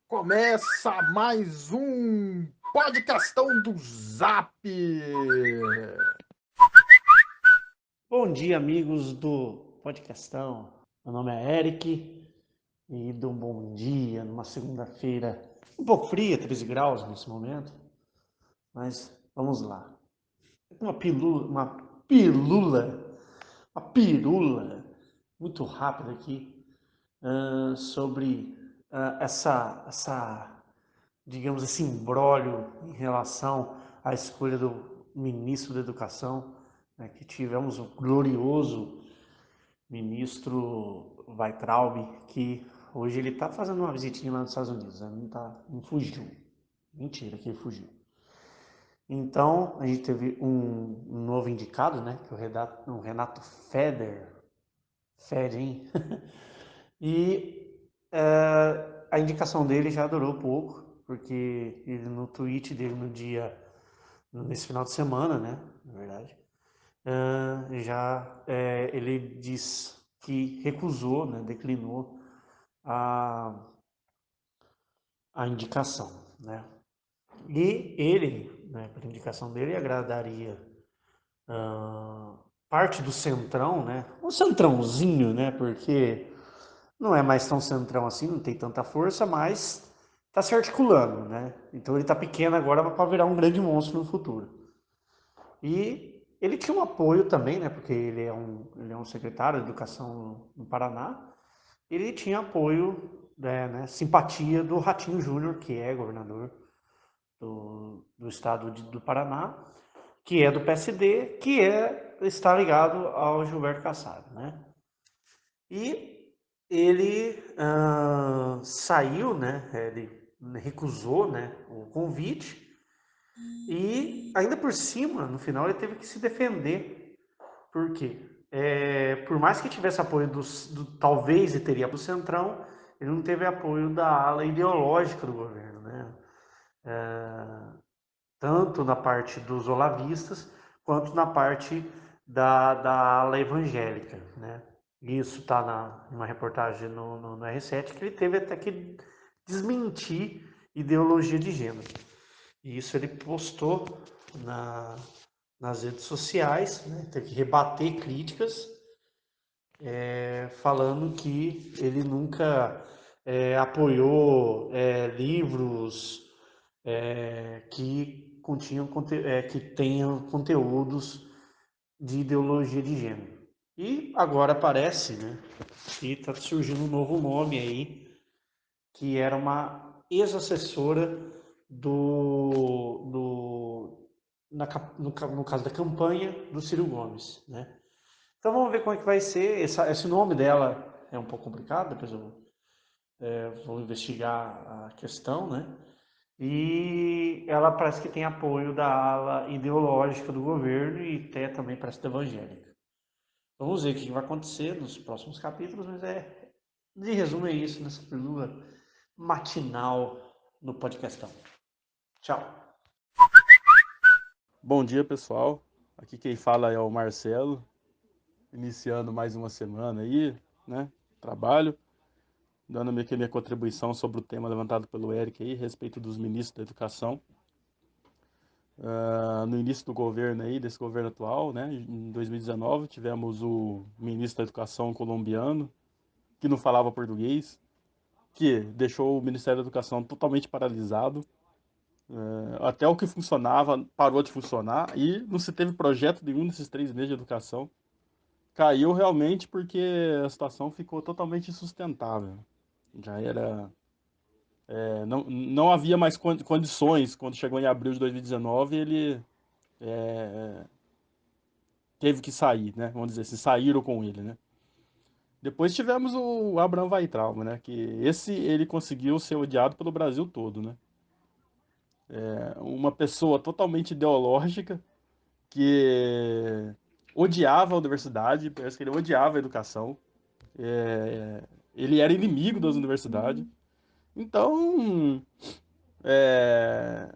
Começa mais um podcastão do Zap. Bom dia, amigos do Podcastão. Meu nome é Eric e dou um bom dia numa segunda-feira um pouco fria, 13 graus nesse momento, mas vamos lá. Uma pirula muito rápida aqui sobre digamos assim, imbróglio em relação à escolha do ministro da Educação, né, que tivemos o glorioso ministro Weintraub, que hoje ele está fazendo uma visitinha lá nos Estados Unidos, né? Não fugiu. Mentira que ele fugiu. Então, a gente teve um novo indicado, né? Que é o Renato Feder. Feder, hein? E a indicação dele já durou pouco, porque ele no tweet dele nesse final de semana, né? Na verdade, ele diz que recusou, né, declinou a, a indicação, né? E ele, né, pela indicação dele, agradaria ah, parte do centrão, né? Um centrãozinho, né? Porque não é mais tão centrão assim, não tem tanta força, mas está se articulando, né? Então ele está pequeno agora para virar um grande monstro no futuro. E ele tinha um apoio também, né? Porque ele é um secretário de educação no Paraná. Ele tinha apoio, né, simpatia do Ratinho Júnior, que é governador do estado do Paraná, que é do PSD, está ligado ao Gilberto Kassab, né? E ele saiu, né? Ele recusou, né, o convite e ainda por cima, no final, ele teve que se defender. Por quê? Por mais que tivesse apoio talvez e teria do Centrão, ele não teve apoio da ala ideológica do governo, né? Tanto na parte dos olavistas, quanto na parte da ala evangélica, né? Isso está numa reportagem no R7, que ele teve até que desmentir ideologia de gênero. E isso ele postou na, nas redes sociais, né? Teve que rebater críticas, falando que ele nunca apoiou livros que tenham conteúdos de ideologia de gênero. E agora parece, né, que está surgindo um novo nome aí, que era uma ex-assessora do no caso da campanha do Ciro Gomes, né? Então vamos ver como é que vai ser. Esse nome dela é um pouco complicado, depois eu vou investigar a questão, né? E ela parece que tem apoio da ala ideológica do governo e até também parece da evangélica. Vamos ver o que vai acontecer nos próximos capítulos, mas de resumo é isso nessa pílula matinal no podcastão. Tchau. Bom dia, pessoal. Aqui quem fala é o Marcelo, iniciando mais uma semana aí, né? Trabalho, dando meio que a minha contribuição sobre o tema levantado pelo Eric aí, a respeito dos ministros da educação. No início do governo aí, desse governo atual, né? Em 2019, tivemos o ministro da Educação colombiano, que não falava português, que deixou o Ministério da Educação totalmente paralisado. Até o que funcionava parou de funcionar e não se teve projeto nenhum nesses 3 meses de educação. Caiu realmente porque a situação ficou totalmente insustentável. Já era. Não havia mais condições. Quando chegou em abril de 2019, ele teve que sair, né? Vamos dizer assim, saíram com ele, né? Depois tivemos o Abraham Weintraub, né? Que esse ele conseguiu ser odiado pelo Brasil todo, né? Uma pessoa totalmente ideológica que odiava a universidade, parece que ele odiava a educação. Ele era inimigo das universidades. Então, é,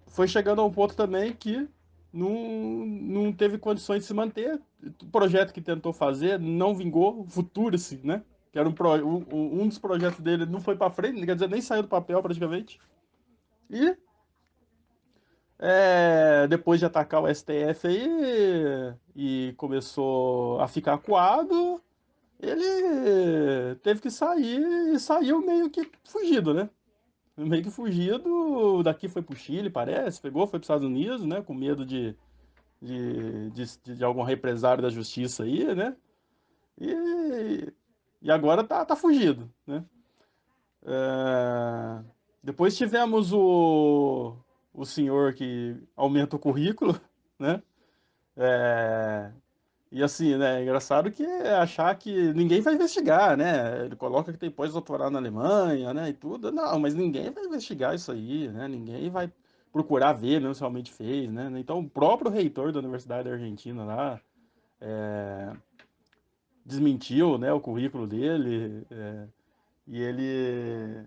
foi chegando a um ponto também que não teve condições de se manter. O projeto que tentou fazer não vingou, futura-se, né? que era um dos projetos dele, não foi para frente, quer dizer, nem saiu do papel praticamente. E depois de atacar o STF aí e começou a ficar acuado, ele teve que sair e saiu meio que fugido, né? Meio que fugido, daqui foi pro Chile, parece, foi para os Estados Unidos, né? Com medo de algum represário da justiça aí, né? E, e agora tá fugido, né? É, Depois tivemos o senhor que aumenta o currículo, né? É, E assim, né? É engraçado que é achar que ninguém vai investigar, né? Ele coloca que tem pós-doutorado na Alemanha, né? E tudo. Não, mas ninguém vai investigar isso aí, né? Ninguém vai procurar ver mesmo se realmente fez, né? Então, o próprio reitor da Universidade da Argentina lá desmentiu, né, o currículo dele, e ele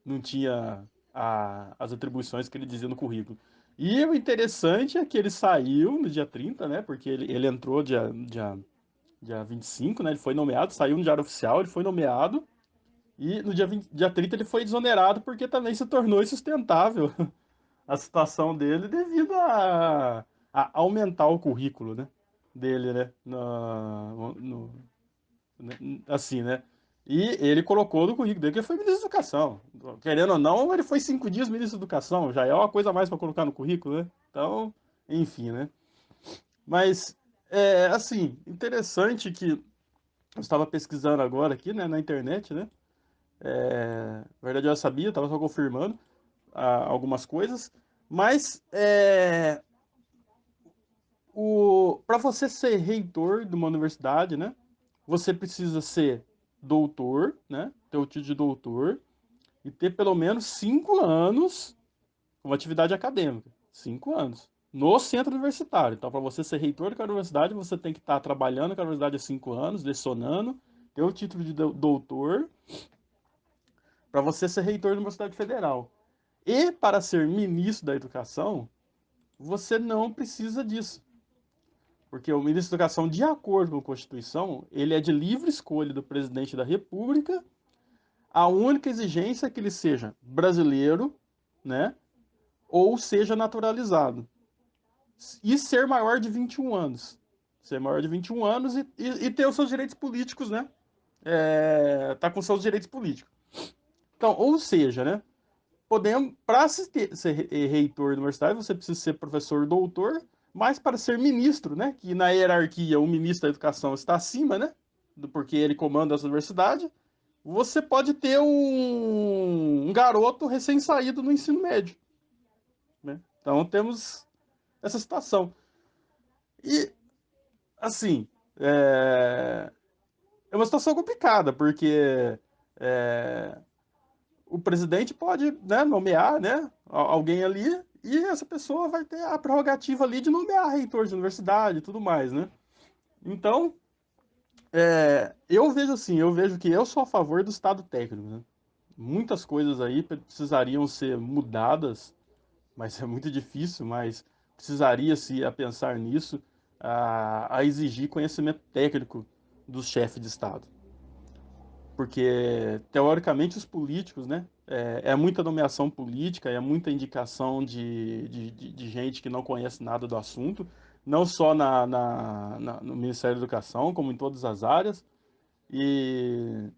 não tinha as atribuições que ele dizia no currículo. E o interessante é que ele saiu no dia 30, né? Porque ele entrou dia 25, né? Ele foi nomeado, saiu no Diário Oficial, ele foi nomeado, e no dia 30 ele foi exonerado porque também se tornou insustentável a situação dele devido a aumentar o currículo, né? Dele, né? Assim, né? E ele colocou no currículo dele que ele foi ministro da Educação. Querendo ou não, ele foi 5 dias ministro da Educação, já é uma coisa a mais para colocar no currículo, né? Então, enfim, né? Mas, assim, interessante que eu estava pesquisando agora aqui, né, na internet, né? Na verdade, eu já sabia, estava só confirmando algumas coisas, mas para você ser reitor de uma universidade, né? Você precisa ser doutor, né? Ter o título de doutor e ter pelo menos 5 anos como atividade acadêmica. 5 anos. No centro universitário. Então, para você ser reitor daquela universidade, você tem que estar trabalhando naquela universidade há 5 anos, lecionando, ter o título de doutor, para você ser reitor de uma universidade federal. E para ser ministro da educação, você não precisa disso. Porque o ministro da Educação, de acordo com a Constituição, ele é de livre escolha do presidente da República. A única exigência é que ele seja brasileiro, né? Ou seja naturalizado. E ser maior de 21 anos. Ser maior de 21 anos e ter os seus direitos políticos, né? Tá com seus direitos políticos. Então, ou seja, né? Podemos, para ser reitor da universidade, você precisa ser professor doutor, mas para ser ministro, né? Que na hierarquia o ministro da educação está acima, né? Porque ele comanda essa universidade. Você pode ter um garoto recém-saído no ensino médio, né? Então temos essa situação. E, assim, é uma situação complicada, porque é, o presidente pode, né, nomear, né, alguém ali e essa pessoa vai ter a prerrogativa ali de nomear reitor de universidade e tudo mais, né? Então, eu vejo assim, eu vejo que eu sou a favor do Estado técnico, né? Muitas coisas aí precisariam ser mudadas, mas é muito difícil, mas precisaria-se a pensar nisso, a exigir conhecimento técnico dos chefes de Estado. Porque, teoricamente, os políticos, né? É muita nomeação política, é muita indicação de gente que não conhece nada do assunto, não só no Ministério da Educação, como em todas as áreas. E,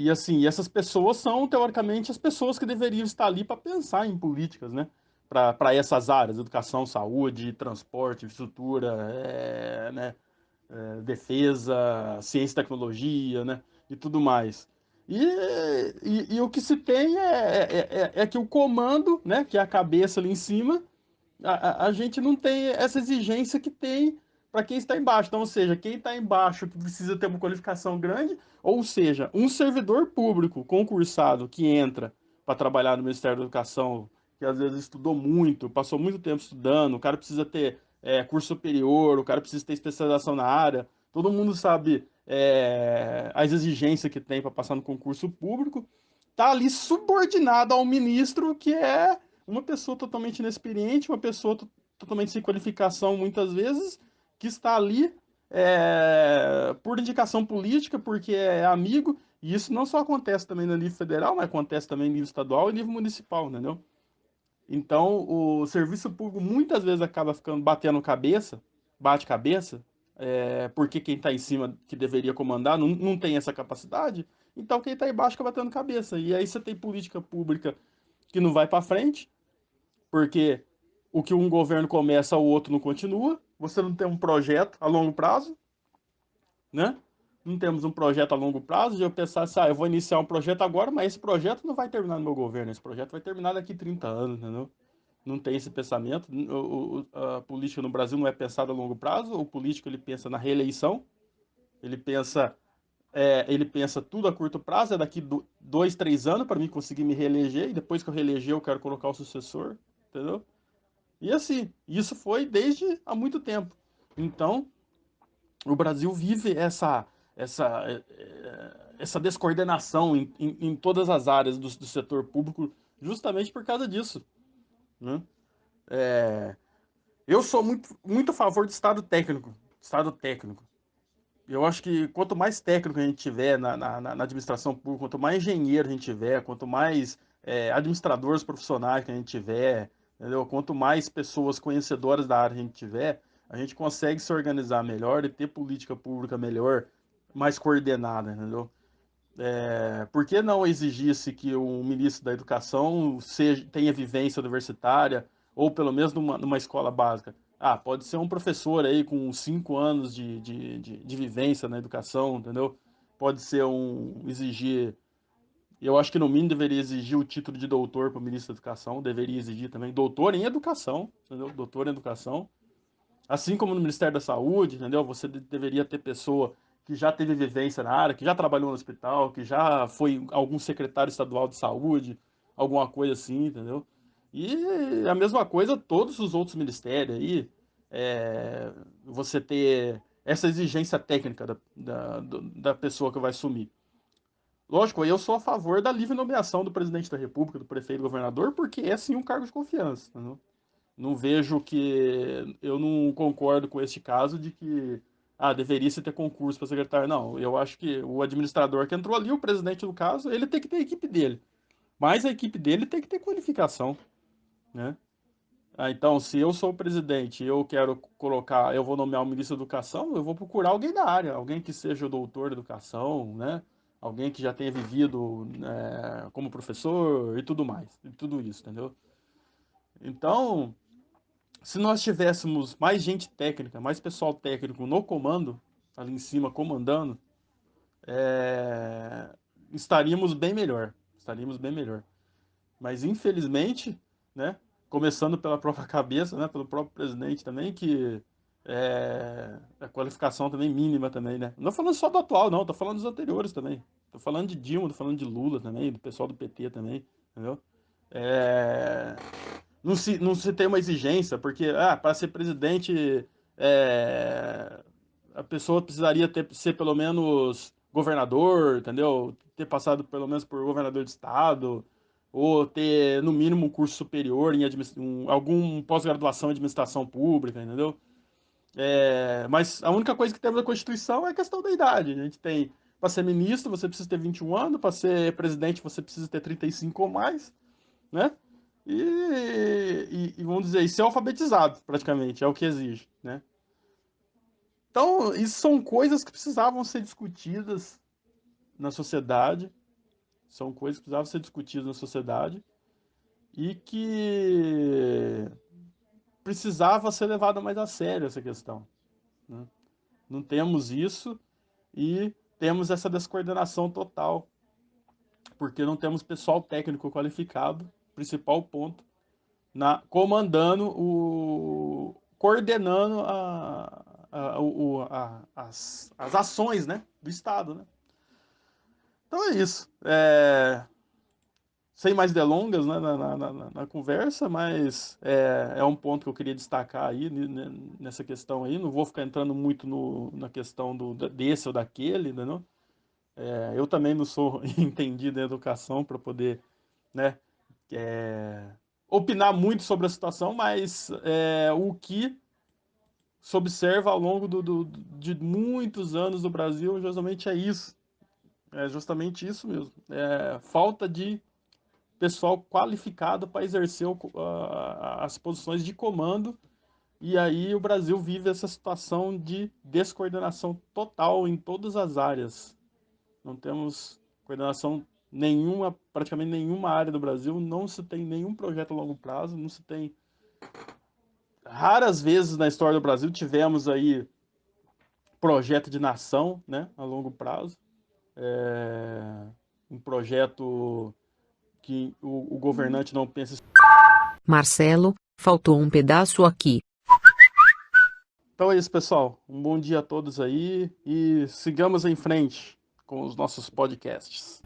assim, essas pessoas são, teoricamente, as pessoas que deveriam estar ali para pensar em políticas, né? Para essas áreas, educação, saúde, transporte, infraestrutura, né? Defesa, ciência e tecnologia, né? E tudo mais. E o que se tem é que o comando, né? Que é a cabeça ali em cima, a gente não tem essa exigência que tem para quem está embaixo. Então, ou seja, quem está embaixo que precisa ter uma qualificação grande, ou seja, um servidor público concursado que entra para trabalhar no Ministério da Educação, que às vezes estudou muito, passou muito tempo estudando, o cara precisa ter curso superior, o cara precisa ter especialização na área, todo mundo sabe as exigências que tem para passar no concurso público, tá ali subordinado ao ministro que é uma pessoa totalmente inexperiente, uma pessoa totalmente sem qualificação, muitas vezes, que está ali por indicação política, porque é amigo, e isso não só acontece também no nível federal, mas acontece também no nível estadual e nível municipal, entendeu? Então, o serviço público muitas vezes acaba ficando batendo cabeça, bate cabeça, porque quem está em cima que deveria comandar não tem essa capacidade, então quem está embaixo fica batendo cabeça. E aí você tem política pública que não vai para frente, porque o que um governo começa, o outro não continua, você não tem um projeto a longo prazo, né? Não temos um projeto a longo prazo de eu pensar assim, eu vou iniciar um projeto agora, mas esse projeto não vai terminar no meu governo, esse projeto vai terminar daqui 30 anos, entendeu? Não tem esse pensamento. A política no Brasil não é pensada a longo prazo. O político ele pensa na reeleição, ele pensa, ele pensa tudo a curto prazo. É daqui 2, 3 anos para mim conseguir me reeleger e depois que eu reeleger eu quero colocar o sucessor, entendeu? E assim, isso foi desde há muito tempo. Então, o Brasil vive essa descoordenação em todas as áreas do setor público, justamente por causa disso, né? É, Eu sou muito a favor de Estado técnico. Estado técnico. Eu acho que quanto mais técnico a gente tiver na administração pública, quanto mais engenheiro a gente tiver, quanto mais administradores profissionais que a gente tiver, entendeu? Quanto mais pessoas conhecedoras da área a gente tiver, a gente consegue se organizar melhor e ter política pública melhor, mais coordenada, entendeu? Por que não exigisse que um ministro da educação tenha vivência universitária, ou pelo menos numa escola básica? Ah, pode ser um professor aí com 5 anos de vivência na educação, entendeu? Pode ser exigir. Eu acho que no mínimo deveria exigir o título de doutor para o ministro da Educação, deveria exigir também doutor em educação, entendeu? Doutor em educação. Assim como no Ministério da Saúde, entendeu? Você deveria ter pessoa que já teve vivência na área, que já trabalhou no hospital, que já foi algum secretário estadual de saúde, alguma coisa assim, entendeu? E a mesma coisa todos os outros ministérios aí, você ter essa exigência técnica da pessoa que vai assumir. Lógico, eu sou a favor da livre nomeação do presidente da República, do prefeito, do governador, porque é sim um cargo de confiança, entendeu? Não vejo que. Eu não concordo com este caso de que deveria se ter concurso para secretário. Não, eu acho que o administrador que entrou ali, o presidente do caso, ele tem que ter a equipe dele. Mas a equipe dele tem que ter qualificação, né? Então, se eu sou o presidente e eu quero colocar, eu vou nomear o ministro da Educação, eu vou procurar alguém da área, alguém que seja o doutor de educação, né? Alguém que já tenha vivido como professor e tudo mais, e tudo isso, entendeu? Então, se nós tivéssemos mais gente técnica, mais pessoal técnico no comando, ali em cima comandando, é, estaríamos bem melhor. Estaríamos bem melhor. Mas infelizmente, né, começando pela própria cabeça, né, pelo próprio presidente também, que a qualificação também mínima também, né? Não falando só do atual, não, tô falando dos anteriores também. Tô falando de Dilma, tô falando de Lula também, do pessoal do PT também, entendeu? É, não se tem uma exigência, porque para ser presidente é, a pessoa precisaria ser pelo menos governador, entendeu? Ter passado pelo menos por governador de estado, ou ter no mínimo um curso superior em algum pós-graduação em administração pública, entendeu? Mas a única coisa que temos na Constituição é a questão da idade. A gente tem, para ser ministro, você precisa ter 21 anos, para ser presidente, você precisa ter 35 ou mais, né? E vamos dizer, e ser alfabetizado, praticamente, é o que exige, né? Então, isso são coisas que precisavam ser discutidas na sociedade, são coisas que precisavam ser discutidas na sociedade e que precisava ser levada mais a sério essa questão, né? Não temos isso e temos essa descoordenação total, porque não temos pessoal técnico qualificado, principal ponto, coordenando as ações, né, do Estado, né? Então é isso. Sem mais delongas, né, na conversa, mas é um ponto que eu queria destacar aí nessa questão aí. Não vou ficar entrando muito na questão desse ou daquele, entendeu? Eu também não sou entendido em educação para poder, né, opinar muito sobre a situação, mas o que se observa ao longo de muitos anos do Brasil, justamente é isso. É justamente isso mesmo. É falta de pessoal qualificado para exercer as posições de comando. E aí o Brasil vive essa situação de descoordenação total em todas as áreas. Não temos coordenação nenhuma, praticamente nenhuma área do Brasil, não se tem nenhum projeto a longo prazo, não se tem... Raras vezes na história do Brasil tivemos aí projeto de nação, né, a longo prazo. Um projeto que o governante não pensa... Marcelo, faltou um pedaço aqui. Então é isso, pessoal. Um bom dia a todos aí e sigamos em frente com os nossos podcasts.